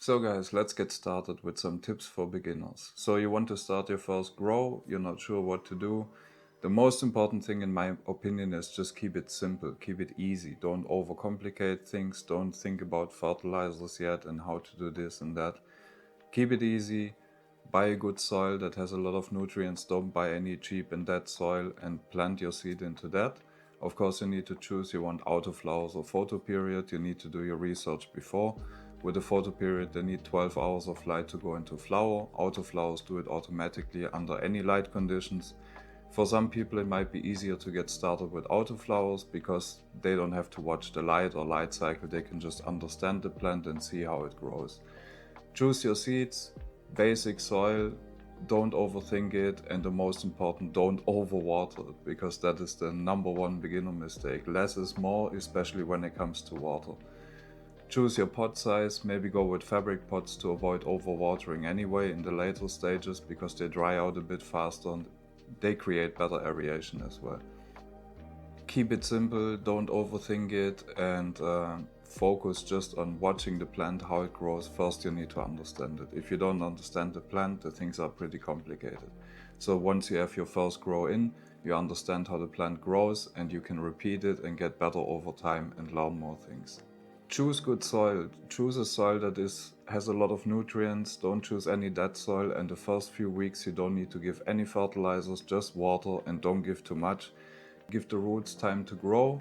So guys, let's get started with some tips for beginners. So you want to start your first grow, you're not sure what to do. The most important thing in my opinion is just keep it simple, keep it easy. Don't overcomplicate things, don't think about fertilizers yet and how to do this and that. Keep it easy, buy a good soil that has a lot of nutrients, don't buy any cheap and dead soil and plant your seed into that. Of course you need to choose, you want autoflowers or photoperiod, you need to do your research before. With a photoperiod they need 12 hours of light to go into flower. Autoflowers do it automatically under any light conditions. For some people it might be easier to get started with autoflowers because they don't have to watch the light or light cycle, they can just understand the plant and see how it grows. Choose your seeds, basic soil, don't overthink it, and the most important, don't overwater it, because that is the number one beginner mistake. Less is more, especially when it comes to water. Choose your pot size, maybe go with fabric pots to avoid overwatering anyway in the later stages, because they dry out a bit faster and they create better aeration as well. Keep it simple, don't overthink it, and focus just on watching the plant, how it grows. First you need to understand it. If you don't understand the plant, the things are pretty complicated. So once you have your first grow in, you understand how the plant grows and you can repeat it and get better over time and learn more things. Choose good soil. Choose a soil that has a lot of nutrients. Don't choose any dead soil, and the first few weeks you don't need to give any fertilizers, just water, and don't give too much. Give the roots time to grow.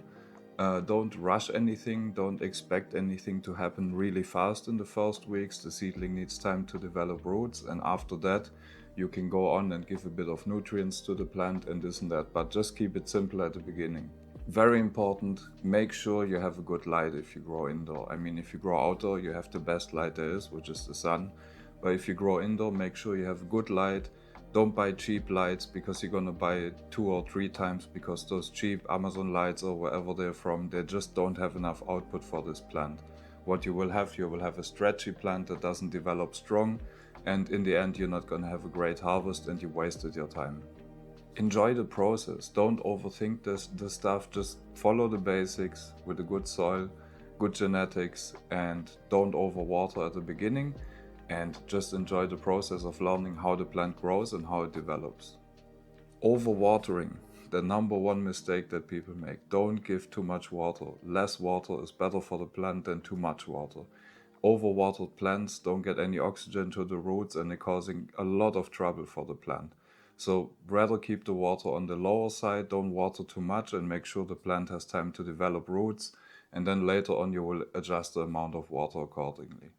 Don't rush anything, don't expect anything to happen really fast in the first weeks. The seedling needs time to develop roots, and after that you can go on and give a bit of nutrients to the plant and this and that, but just keep it simple at the beginning. Very important, make sure you have a good light if you grow indoor. I mean, if you grow outdoor, you have the best light there is, which is the sun. But if you grow indoor, make sure you have good light. Don't buy cheap lights, because you're gonna buy it 2 or 3 times, because those cheap Amazon lights or wherever they're from, they just don't have enough output for this plant. What you will have a stretchy plant that doesn't develop strong, and in the end you're not gonna have a great harvest and you wasted your time. Enjoy the process, don't overthink the stuff, just follow the basics with a good soil, good genetics, and don't overwater at the beginning, and just enjoy the process of learning how the plant grows and how it develops. Overwatering, the number one mistake that people make. Don't give too much water. Less water is better for the plant than too much water. Overwatered plants don't get any oxygen to the roots and they're causing a lot of trouble for the plant. So rather keep the water on the lower side, don't water too much, and make sure the plant has time to develop roots, and then later on you will adjust the amount of water accordingly.